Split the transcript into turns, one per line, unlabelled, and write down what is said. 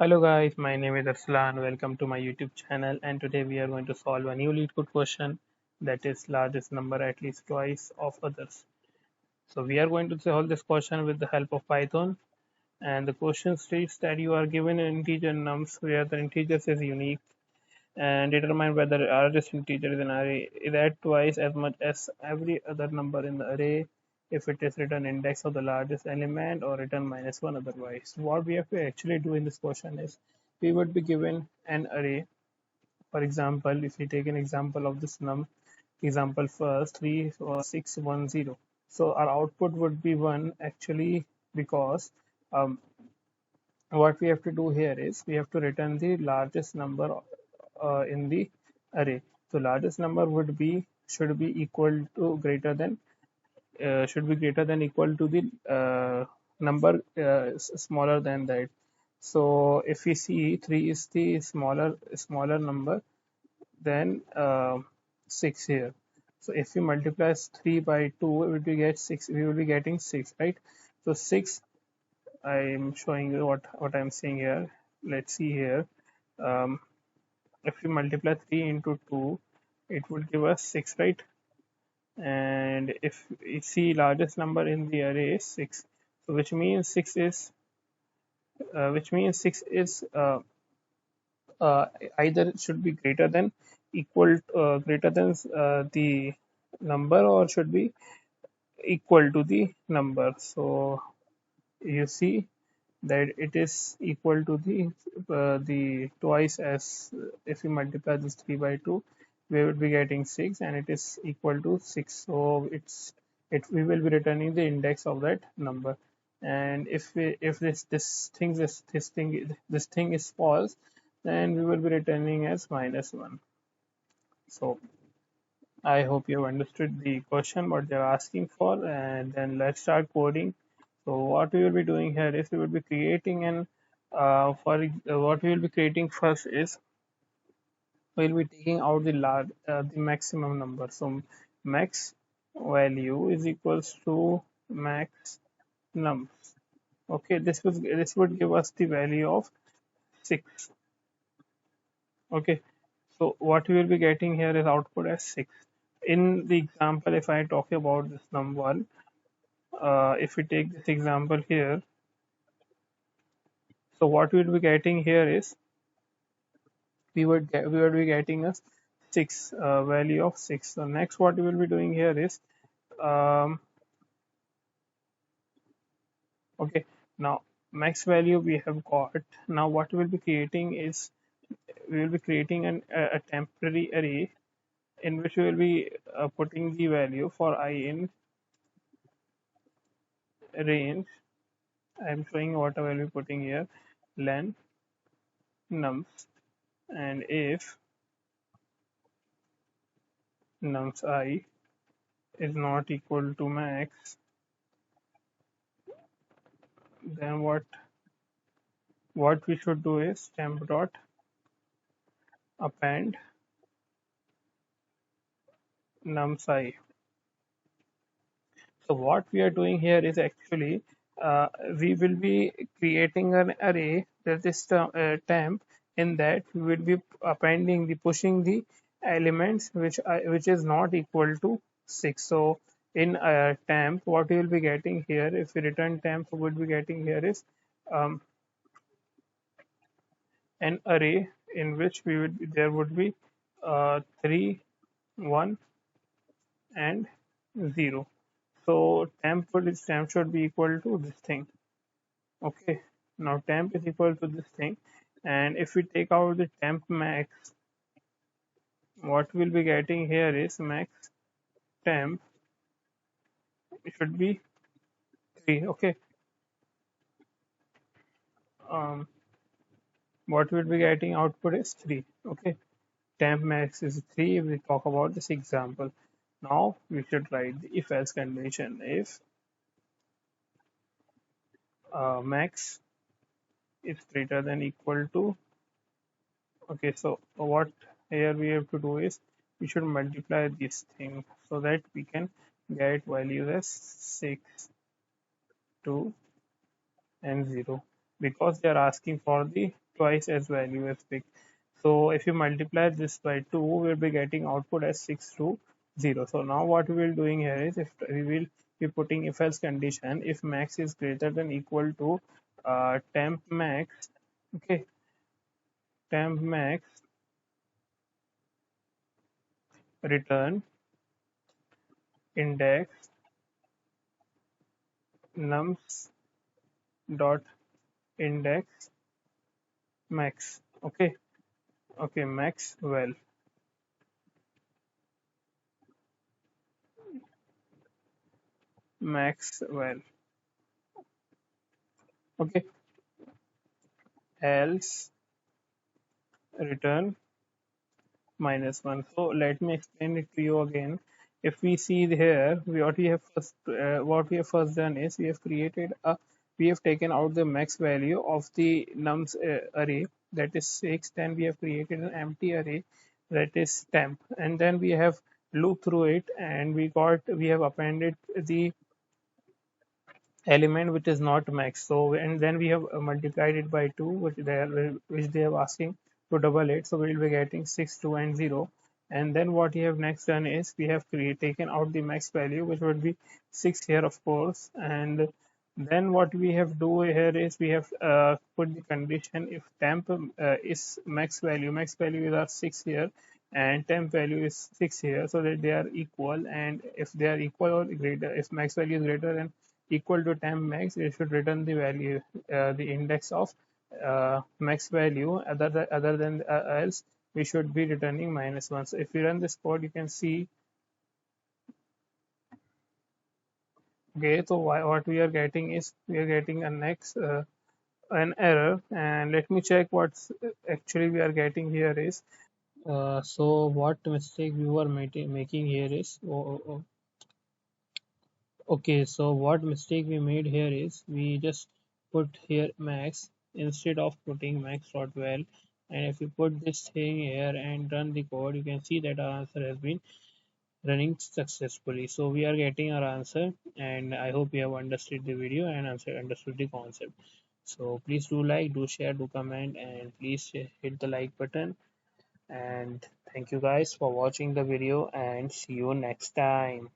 Hello guys, my name is Arslan. Welcome to my YouTube channel, and today we are going to solve a new Leetcode question, that is largest number at least twice of others. So we are going to solve this question with the help of Python, and the question states that you are given an integer nums where the integers is unique and determine whether the largest integer is an array is at twice as much as every other number in the array if it is written index of the largest element or written -1 otherwise. What we have to actually do in this question is we would be given an array. For example, if we take an example of this example first, 3 or 6 1 0. So our output would be 1 actually, because um, what we have to do here is we have to return the largest number in the array. So largest number would be should be equal to greater than should be greater than equal to the number smaller than that. So if we see 3 is the smaller number than 6 here. So if we multiply 3 by 2, we will get 6. We will be getting 6, right? So 6. I'm showing you what I'm seeing here. Let's see here. Um, if we multiply 3 into 2, it will give us 6, right? And if we see largest number in the array is 6, so which means 6 is either it should be greater than the number, or should be equal to the number. So you see that it is equal to the twice, as if we multiply this 3 by 2, we would be getting 6, and it is equal to 6. So we will be returning the index of that number. And if this thing is false, then we will be returning as -1. So I hope you have understood the question what they're asking for, and then let's start coding. So what we will be doing here is we will be creating an what we will be creating first is we'll be taking out the maximum number. So max value is equals to max num. Okay, this would give us the value of 6. Okay, so what we will be getting here is output as 6. In the example, if I talk about this num1, if we take this example here, so what we will be getting here is we would be getting a 6 value of 6. So next what we will be doing here is um, okay, now max value we have got. Now what we will be creating is we will be creating a temporary array in which we will be putting the value for I in range. I'm showing what I will be putting here, len nums, and if nums I is not equal to max, then what we should do is temp dot append nums I. So what we are doing here is actually we will be creating an array that is temp. In that we will be appending the pushing the elements which is not equal to 6. So in temp, what we will be getting here, if we return temp, we will be getting here is um, an array in which there would be 3 1 and 0. So temp should be equal to this thing. Okay, now temp is equal to this thing, and if we take out the temp max, what we'll be getting here is max temp should be 3. Okay, um, what we'll be getting output is 3. Okay, temp max is 3. We talk about this example. Now we should write the if else condition. If max is greater than equal to, okay, so what here we have to do is we should multiply this thing so that we can get values as 6, 2 and 0, because they are asking for the twice as value as big. So if you multiply this by 2, we'll be getting output as 6 to 0. So now what we will doing here is, if we will be putting if else condition, if max is greater than equal to temp max, okay, temp max return index nums dot index max, okay, okay, max well, max well, okay, else return -1. So let me explain it to you again. If we see here, what we have first done is, we have taken out the max value of the nums array, that is 6. Then we have created an empty array, that is temp, and then we have looped through it, and we have appended the element which is not max. So and then we have multiplied it by 2, which they are asking to double it. So we will be getting 6, 2 and 0. And then what we have next done is, we have taken out the max value, which would be 6 here, of course. And then what we have do here is, we have put the condition, if temp is max value is our 6 here, and temp value is 6 here, so that they are equal. And if they are equal or greater, if max value is greater than equal to temp max, it should return the value, the index of max value. Other than else, we should be returning -1. So if you run this code, you can see, okay, so what we are getting is, we are getting an error. And let me check what's actually we are getting here is, so what mistake we were making here is, okay, so what mistake we made here is, we just put here max instead of putting max.val. And if you put this thing here and run the code, you can see that our answer has been running successfully. So we are getting our answer, and I hope you have understood the video and understood the concept. So please do like, do share, do comment, and please hit the like button. And thank you guys for watching the video, and see you next time.